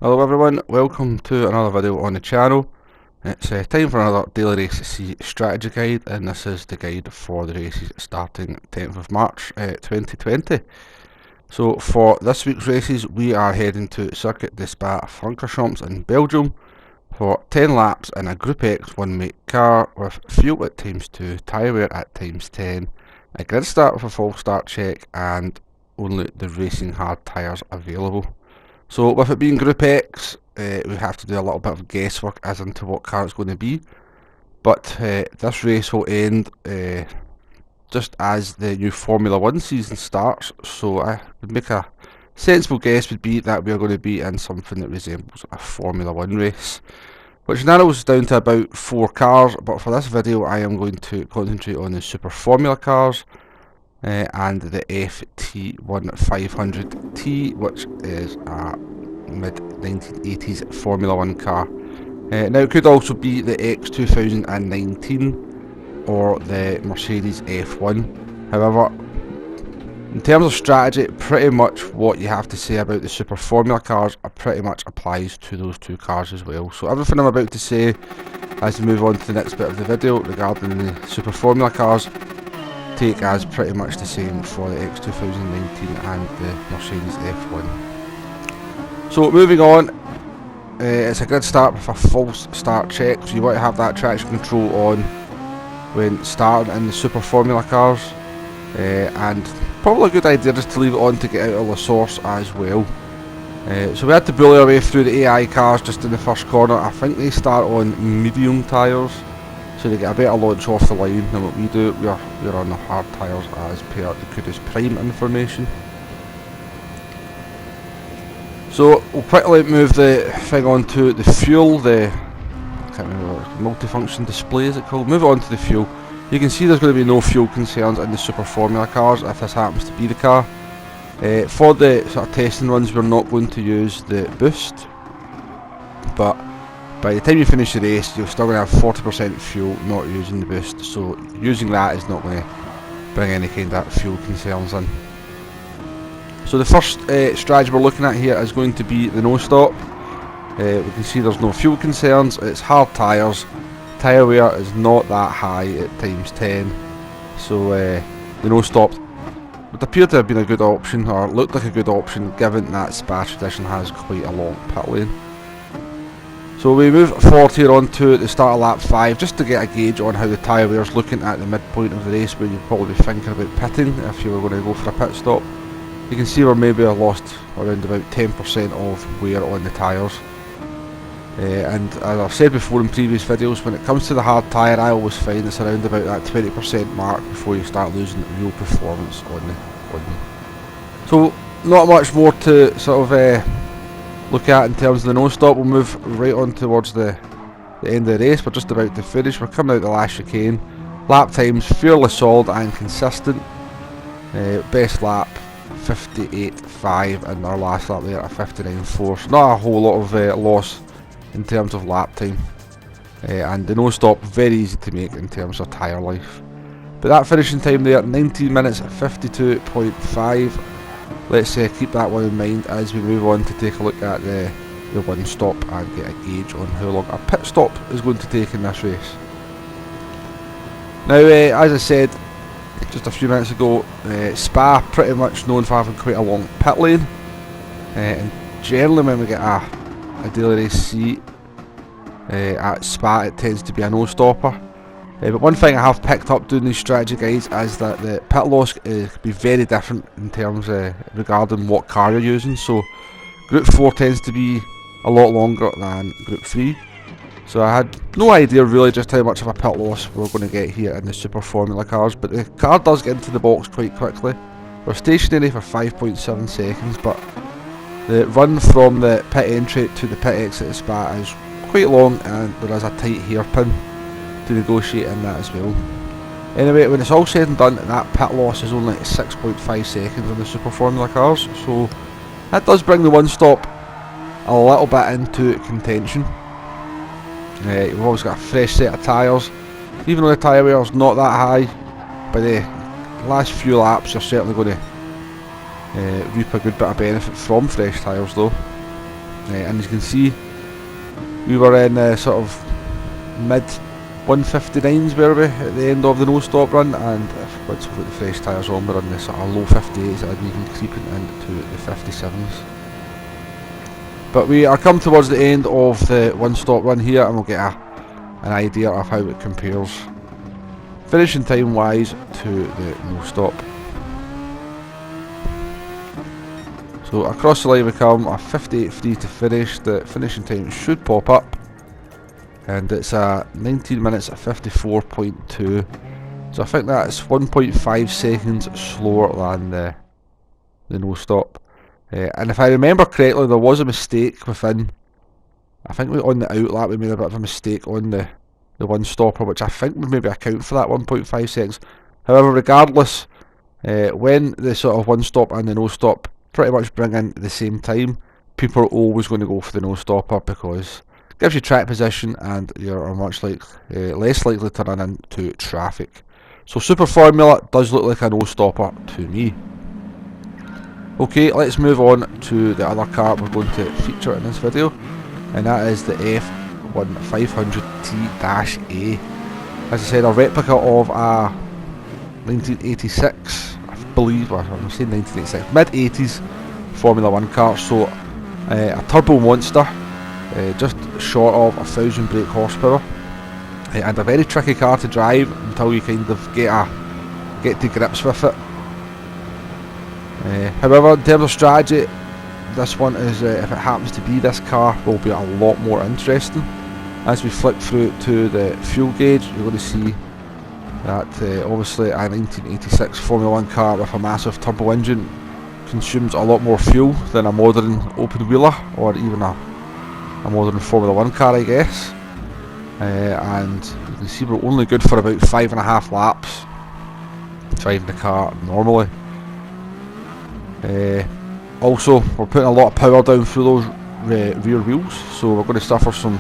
Hello everyone, welcome to another video on the channel. It's time for another Daily Race C strategy guide, and this is the guide for the races starting 10th of March 2020. So for this week's races we are heading to Circuit des Francorchamps in Belgium for 10 laps in a Group X 1-make car with fuel at ×2, tyre wear at ×10, a grid start with a full start check, and only the racing hard tyres available. So with it being Group X, we have to do a little bit of guesswork as into what car it's going to be. But this race will end just as the new Formula 1 season starts, so I would make a sensible guess would be that we are going to be in something that resembles a Formula 1 race, which narrows down to about 4 cars, but for this video I am going to concentrate on the Super Formula cars and the FT1500T, which is a mid-1980s Formula 1 car. Now it could also be the X2019 or the Mercedes F1. However, in terms of strategy, pretty much what you have to say about the Super Formula cars pretty much applies to those two cars as well. So everything I'm about to say as we move on to the next bit of the video regarding the Super Formula cars take as pretty much the same for the X2019 and the Mercedes F1. So moving on, it's a grid start with a false start check, so you want to have that traction control on when starting in the Super Formula cars, and probably a good idea just to leave it on to get out of the source as well. So we had to bully our way through the AI cars just in the first corner. I think they start on medium tyres, so they get a better launch off the line than what we do. We're on the hard tyres as per the Kudos Prime information. So we'll quickly move the thing onto the fuel, I can't remember what multifunction display is it called. Move it on to the fuel. You can see there's going to be no fuel concerns in the Super Formula cars if this happens to be the car. For the sort of testing runs we're not going to use the boost, but by the time you finish the race you're still going to have 40% fuel not using the boost, so using that is not going to bring any kind of fuel concerns in. So the first strategy we're looking at here is going to be the no-stop. We can see there's no fuel concerns, it's hard tyres, tyre wear is not that high at ×10, so the no-stop would appear to have been a good option, or looked like a good option, given that Spa Tradition has quite a long pit lane. So we move forward here onto the start of lap 5, just to get a gauge on how the tyre wear is looking at the midpoint of the race, where you'd probably be thinking about pitting if you were going to go for a pit stop. You can see we're maybe lost around about 10% of wear on the tyres. And as I've said before in previous videos, when it comes to the hard tyre, I always find it's around about that 20% mark before you start losing real performance on them. So not much more to sort of look at in terms of the no-stop. We'll move right on towards the end of the race. We're just about to finish. We're coming out the last chicane. Lap times fairly solid and consistent. Best lap 58.5 and our last lap there at 59.4. So not a whole lot of loss in terms of lap time, and the no-stop very easy to make in terms of tyre life. But that finishing time there, 19 minutes 52.5. Let's keep that one in mind as we move on to take a look at the one stop and get a gauge on how long a pit stop is going to take in this race. Now as I said just a few minutes ago, Spa pretty much known for having quite a long pit lane, and generally when we get a daily race C at Spa, it tends to be a no-stopper. But one thing I have picked up doing these strategy guides is that the pit loss can be very different in terms regarding what car you're using. So Group 4 tends to be a lot longer than Group 3. So I had no idea really just how much of a pit loss we're going to get here in the Super Formula cars, but the car does get into the box quite quickly. We're stationary for 5.7 seconds, but the run from the pit entry to the pit exit of Spa is quite long, and there is a tight hairpin to negotiate in that as well. Anyway, when it's all said and done, that pit loss is only 6.5 seconds on the Super Formula cars, so that does bring the one stop a little bit into contention. We've always got a fresh set of tyres. Even though the tyre wear is not that high, by the last few laps you're certainly going to reap a good bit of benefit from fresh tyres though. and as you can see, we were in sort of mid 159s were we at the end of the no stop run, and once we put the fresh tyres on, we're in the sort of low 58s and even creeping into the 57s. But we are come towards the end of the one stop run here, and we'll get an idea of how it compares finishing time wise to the no stop. So across the line we come, a 58.3 to finish. The finishing time should pop up, and it's 19 minutes at 54.2. So I think that's 1.5 seconds slower than the no stop. And if I remember correctly, there was a mistake within, I think on the out lap we made a bit of a mistake on the one stopper, which I think would maybe account for that 1.5 seconds. However, regardless, when the sort of one stop and the no stop pretty much bring in the same time, people are always going to go for the no stopper because it gives you track position and you're much less likely to run into traffic. So Super Formula does look like a no stopper to me. Okay, let's move on to the other car we're going to feature in this video, and that is the F1500T-A. As I said, a replica of a 1986, I believe, or I'm saying 1986, mid-80s Formula 1 car, so a turbo monster, just short of 1,000 brake horsepower, and a very tricky car to drive until you kind of get to grips with it. However, in terms of strategy, this one is, if it happens to be this car, will be a lot more interesting. As we flick through to the fuel gauge, you're going to see that obviously a 1986 Formula 1 car with a massive turbo engine consumes a lot more fuel than a modern open wheeler, or even a modern Formula 1 car, I guess. And you can see we're only good for about 5.5 laps driving the car normally. Also, we're putting a lot of power down through those rear wheels, so we're going to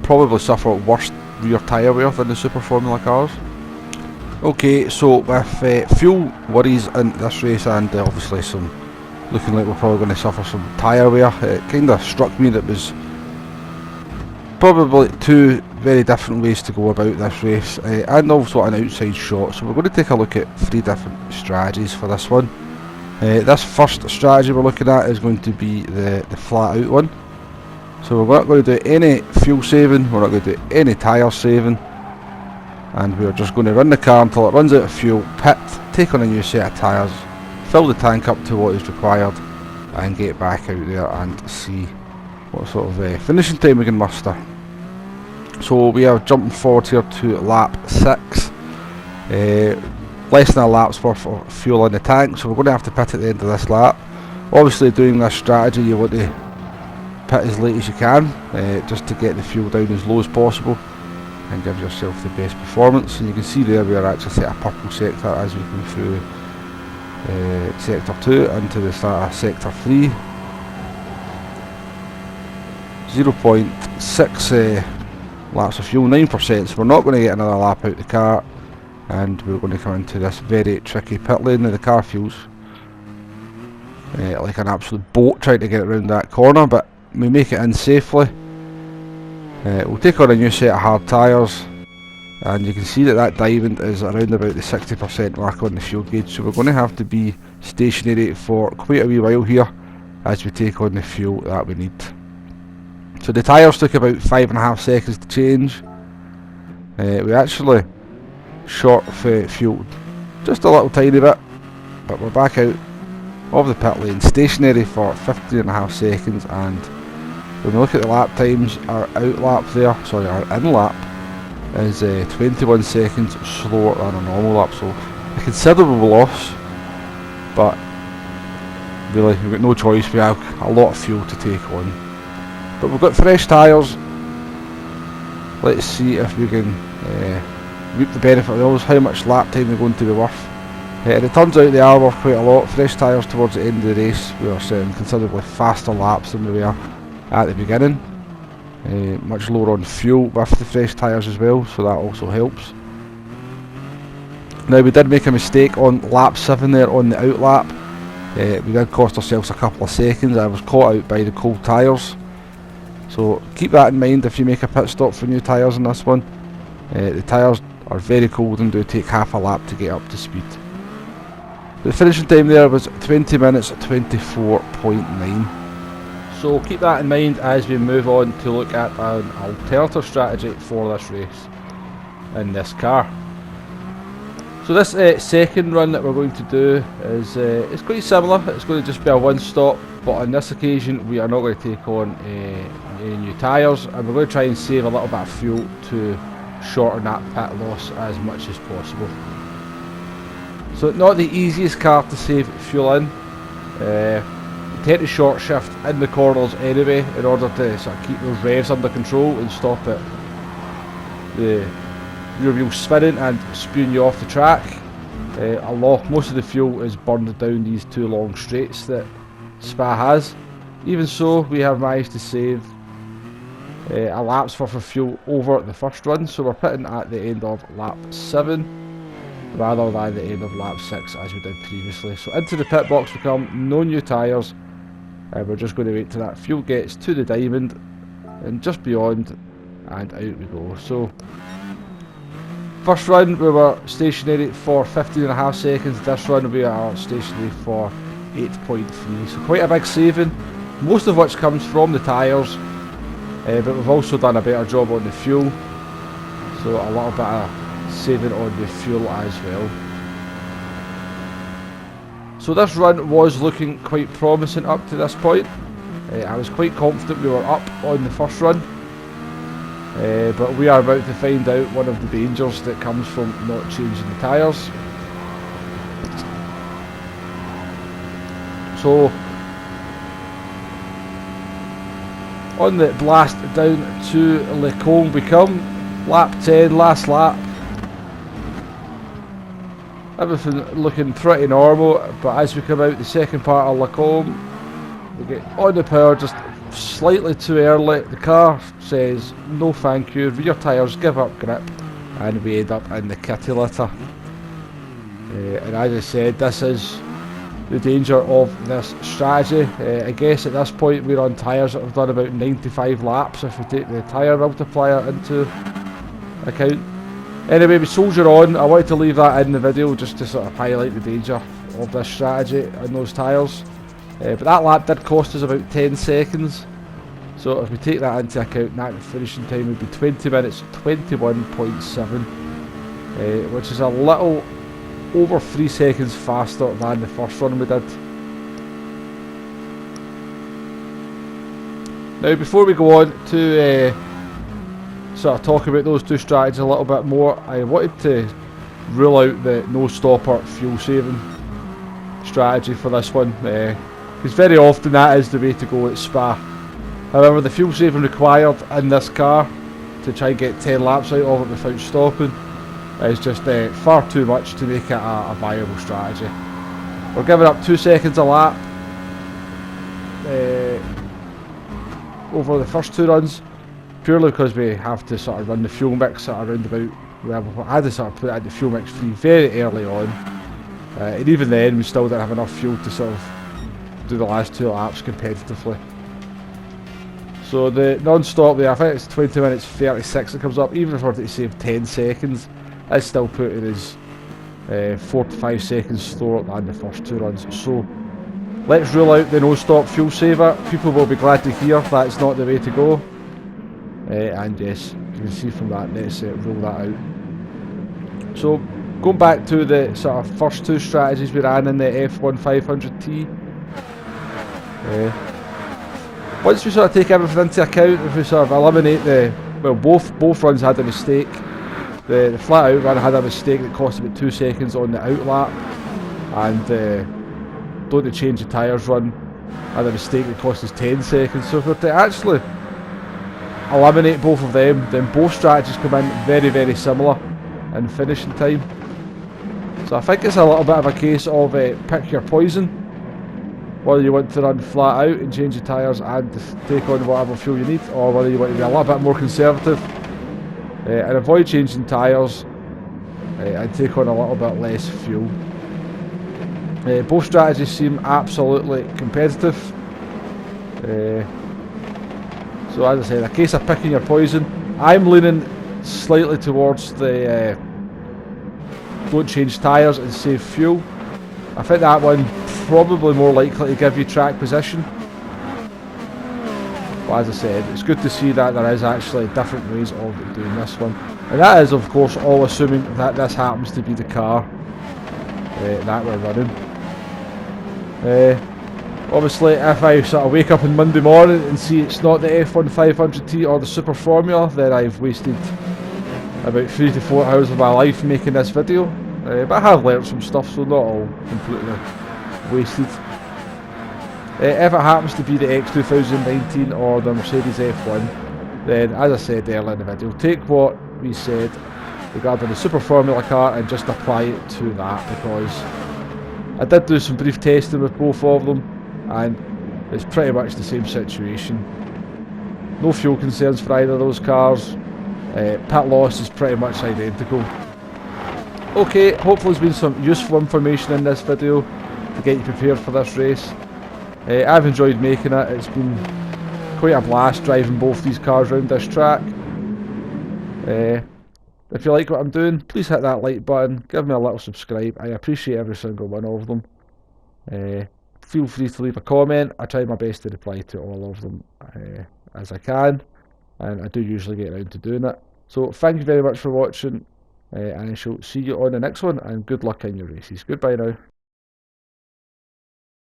probably suffer worse rear tyre wear than the Super Formula cars. Okay, so with fuel worries in this race, and obviously looking like we're probably going to suffer some tyre wear, it kind of struck me that it was probably two very different ways to go about this race, and also an outside shot. So we're going to take a look at 3 different strategies for this one. This first strategy we're looking at is going to be the flat out one. So we're not going to do any fuel saving, we're not going to do any tyre saving, and we're just going to run the car until it runs out of fuel, pit, take on a new set of tyres, fill the tank up to what is required, and get back out there and see what sort of finishing time we can muster. So we are jumping forward here to lap 6. Less than a lap's worth of fuel in the tank, so we're going to have to pit at the end of this lap. Obviously, doing this strategy, you want to pit as late as you can, just to get the fuel down as low as possible and give yourself the best performance. And you can see there we are actually set a purple sector as we go through sector 2 into the start of sector 3. 0.6 laps of fuel, 9%, so we're not going to get another lap out the car, and we're going to come into this very tricky pit lane. Now the car feels like an absolute boat trying to get around that corner, but we make it in safely. We'll take on a new set of hard tyres, and you can see that diamond is around about the 60% mark on the fuel gauge, so we're going to have to be stationary for quite a wee while here as we take on the fuel that we need. So the tyres took about 5.5 seconds to change. We actually short of fuel just a little tiny bit, but we're back out of the pit lane stationary for 15.5 seconds, and when we look at the lap times, our in lap is 21 seconds slower than a normal lap, so a considerable loss, but really we've got no choice. We have a lot of fuel to take on, but we've got fresh tyres. Let's see if we can reap the benefit of those, how much lap time they're going to be worth. And it turns out they are worth quite a lot. Fresh tyres towards the end of the race, we are setting considerably faster laps than we were at the beginning. Much lower on fuel with the fresh tyres as well, so that also helps. Now we did make a mistake on lap 7 there on the out lap. We did cost ourselves a couple of seconds. I was caught out by the cold tyres, So keep that in mind if you make a pit stop for new tyres on this one. The tyres are very cold and do take half a lap to get up to speed. The finishing time there was 20 minutes 24.9. So keep that in mind as we move on to look at an alternative strategy for this race in this car. So this second run that we're going to do is it's quite similar. It's going to just be a one stop, but on this occasion we are not going to take on any new tyres, and we're going to try and save a little bit of fuel to shorten that pit loss as much as possible. So not the easiest car to save fuel in. You tend to short shift in the corners anyway in order to sort of keep those revs under control and stop it, the rear wheel spinning and spewing you off the track. Most of the fuel is burned down these two long straights that Spa has. Even so, we have managed to save a lap's worth of fuel over the first run, so we're pitting at the end of lap 7 rather than the end of lap 6 as we did previously. So into the pit box we come, no new tyres, we're just going to wait till that fuel gets to the diamond and just beyond, and out we go. So first run we were stationary for 15.5 seconds, this run we are stationary for 8.3, so quite a big saving, most of which comes from the tyres, but we've also done a better job on the fuel, so a little bit of saving on the fuel as well. So this run was looking quite promising up to this point. I was quite confident we were up on the first run, but we are about to find out one of the dangers that comes from not changing the tyres. So on the blast down to Le Combe we come, lap 10, last lap. Everything looking pretty normal, but as we come out the second part of Le Combe, we get on the power just slightly too early. The car says no thank you, rear tyres give up grip, and we end up in the kitty litter. And as I said, this is the danger of this strategy. I guess at this point we're on tyres that have done about 95 laps if we take the tyre multiplier into account. Anyway, we soldier on. I wanted to leave that in the video just to sort of highlight the danger of this strategy on those tyres. But that lap did cost us about 10 seconds. So if we take that into account, that finishing time would be 20 minutes 21.7, which is a little over 3 seconds faster than the first run we did. Now before we go on to sort of talk about those two strategies a little bit more, I wanted to rule out the no stopper fuel saving strategy for this one, because very often that is the way to go at Spa. However, the fuel saving required in this car to try and get 10 laps out of it without stopping is just far too much to make it a viable strategy. We're giving up 2 seconds a lap over the first two runs, purely because we have to sort of run the fuel mix at around about, well, I had to sort of put it into fuel mix 3 very early on, and even then we still didn't have enough fuel to sort of do the last 2 laps competitively. So the non-stop there, I think it's 20 minutes 36 it comes up, even if we were to save 10 seconds, it's still putting us 4 to 5 seconds slower than the first 2 runs. So let's rule out the no-stop fuel saver. People will be glad to hear that's not the way to go. And yes, you can see from that, let's rule that out. So going back to the sort of first 2 strategies we ran in the F1 500T. Once we sort of take everything into account, if we sort of eliminate the, well, both runs had a mistake. The flat out run had a mistake that cost about 2 seconds on the out lap, and don't change the tyres run had a mistake that cost us 10 seconds. So if we were to actually eliminate both of them, then both strategies come in very, very similar in finishing time. So I think it's a little bit of a case of pick your poison, whether you want to run flat out and change the tyres and take on whatever fuel you need, or whether you want to be a little bit more conservative and avoid changing tyres and take on a little bit less fuel. Both strategies seem absolutely competitive. So So as I said, a case of picking your poison. I'm leaning slightly towards the don't change tyres and save fuel. I think that one probably more likely to give you track position. But as I said, it's good to see that there is actually different ways of doing this one. And that is of course all assuming that this happens to be the car that we're running. Obviously if I sort of wake up on Monday morning and see it's not the F1 500T or the Super Formula, then I've wasted about 3 to 4 hours of my life making this video. But I have learnt some stuff, so not all completely wasted. If it happens to be the X 2019 or the Mercedes F1, then as I said earlier in the video, take what we said regarding the Super Formula car and just apply it to that, because I did do some brief testing with both of them and it's pretty much the same situation. No fuel concerns for either of those cars. Pit loss is pretty much identical. Okay, hopefully there's been some useful information in this video to get you prepared for this race. I've enjoyed making it. It's been quite a blast driving both these cars around this track. If you like what I'm doing, please hit that like button, give me a little subscribe. I appreciate every single one of them. Feel free to leave a comment. I try my best to reply to all of them as I can, and I do usually get around to doing it. So thank you very much for watching, and I shall see you on the next one, and good luck in your races. Goodbye now.